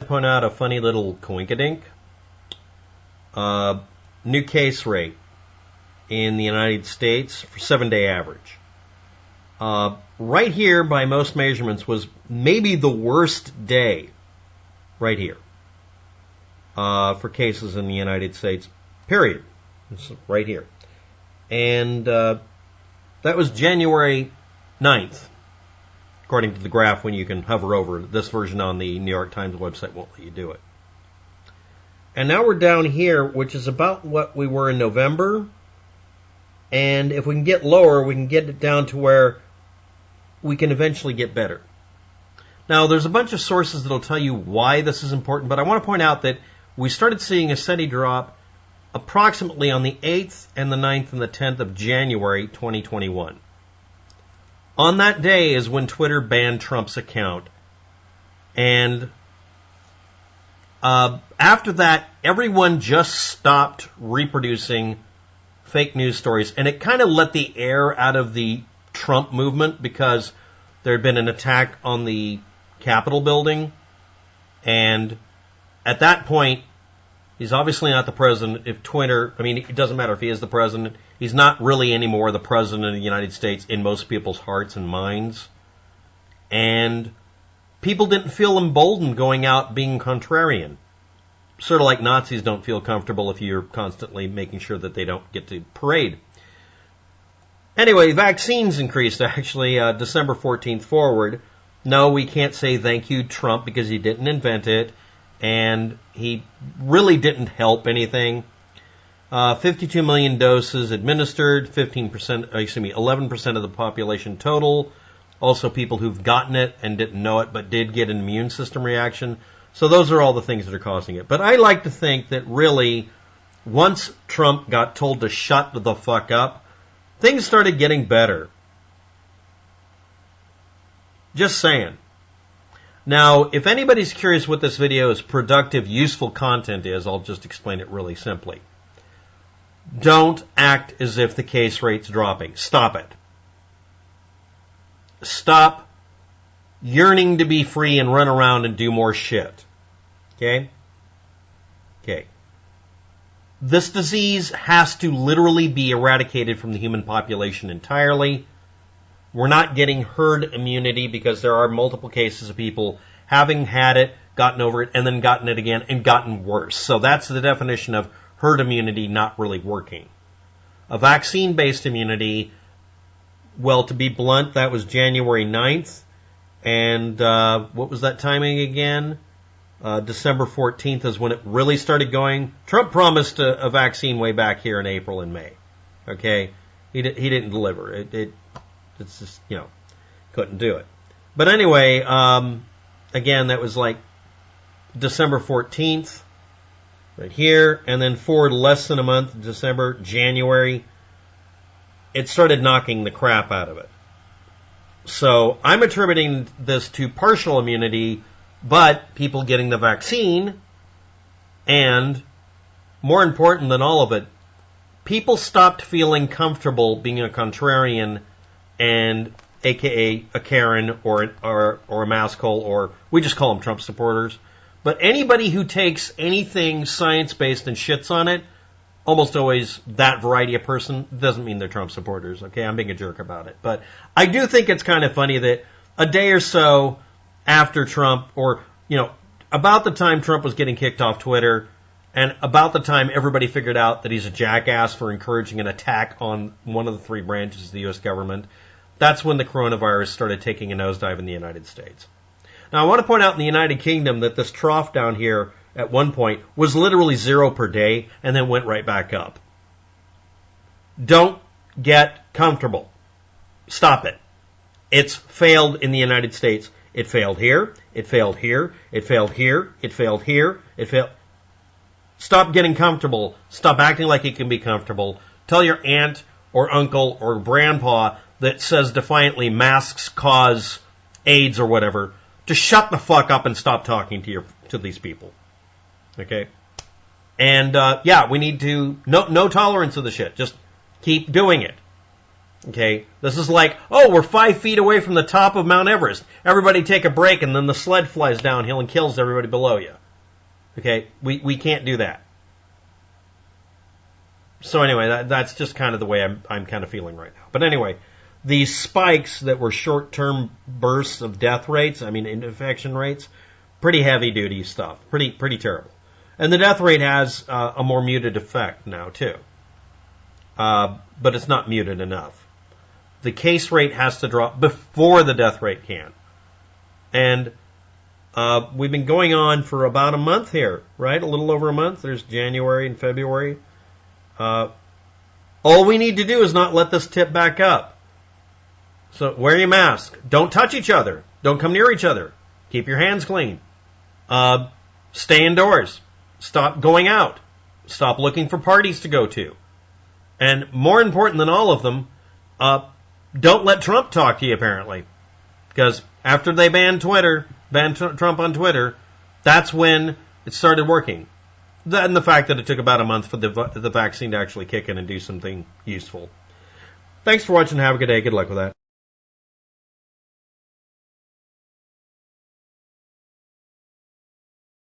point out a funny little coinkydink. New case rate in the United States for 7-day average. Right here, by most measurements, was maybe the worst day right here for cases in the United States, period. This is right here. And that was January 9th, according to the graph when you can hover over. This version on the New York Times website won't let you do it. And now we're down here, which is about what we were in November. And if we can get lower, we can get it down to where we can eventually get better. Now, there's a bunch of sources that will tell you why this is important, but I want to point out that we started seeing a steady drop approximately on the 8th and the 9th and the 10th of January 2021. On that day is when Twitter banned Trump's account. And after that, everyone just stopped reproducing fake news stories. And it kind of let the air out of the Trump movement because there had been an attack on the Capitol building. And at that point, he's obviously not the president. If Twitter, I mean, it doesn't matter if he is the president. He's not really anymore the president of the United States in most people's hearts and minds. And people didn't feel emboldened going out being contrarian. Sort of like Nazis don't feel comfortable if you're constantly making sure that they don't get to parade. Anyway, vaccines increased actually December 14th forward. No, we can't say thank you, Trump, because he didn't invent it. And he really didn't help anything. 52 million doses administered, 11% of the population total. Also people who've gotten it and didn't know it, but did get an immune system reaction. So those are all the things that are causing it. But I like to think that really, once Trump got told to shut the fuck up, things started getting better. Just saying. Now, if anybody's curious what this video's productive, useful content is, I'll just explain it really simply. Don't act as if the case rate's dropping. Stop it. Stop yearning to be free and run around and do more shit. Okay? Okay. This disease has to literally be eradicated from the human population entirely. We're not getting herd immunity because there are multiple cases of people having had it, gotten over it, and then gotten it again and gotten worse. So that's the definition of herd immunity not really working. A vaccine-based immunity, well, to be blunt, that was January 9th. And what was that timing again? December 14th is when it really started going. Trump promised a vaccine way back here in April and May. Okay? He didn't deliver. It's just, couldn't do it. But anyway, again, that was like December 14th, right here, and then forward less than a month, December, January, it started knocking the crap out of it. So I'm attributing this to partial immunity, but people getting the vaccine, and more important than all of it, people stopped feeling comfortable being a contrarian and aka a Karen or a masshole, or we just call them Trump supporters. But anybody who takes anything science-based and shits on it, almost always that variety of person, doesn't mean they're Trump supporters. Okay, I'm being a jerk about it. But I do think it's kind of funny that a day or so after Trump, or, about the time Trump was getting kicked off Twitter, and about the time everybody figured out that he's a jackass for encouraging an attack on one of the three branches of the U.S. government, that's when the coronavirus started taking a nosedive in the United States. Now, I want to point out in the United Kingdom that this trough down here at one point was literally 0 per day and then went right back up. Don't get comfortable. Stop it. It's failed in the United States. It failed here. It failed here. It failed here. It failed here. It failed. Stop getting comfortable. Stop acting like you can be comfortable. Tell your aunt or uncle or grandpa that says defiantly masks cause AIDS or whatever to shut the fuck up and stop talking to these people. Okay? And, we need to, no tolerance of the shit. Just keep doing it. Okay, this is like, oh, we're 5 feet away from the top of Mount Everest. Everybody take a break, and then the sled flies downhill and kills everybody below you. Okay, we can't do that. So anyway, that's just kind of the way I'm kind of feeling right now. But anyway, these spikes that were short-term bursts of death rates, infection rates, pretty heavy-duty stuff, pretty terrible. And the death rate has a more muted effect now too, but it's not muted enough. The case rate has to drop before the death rate can. And we've been going on for about a month here, right? A little over a month. There's January and February. All we need to do is not let this tip back up. So wear your mask. Don't touch each other. Don't come near each other. Keep your hands clean. Stay indoors. Stop going out. Stop looking for parties to go to. And more important than all of them, don't let Trump talk to you, apparently. Because after they banned Trump on Twitter, that's when it started working. And the fact that it took about a month for the vaccine to actually kick in and do something useful. Thanks for watching. Have a good day. Good luck with that.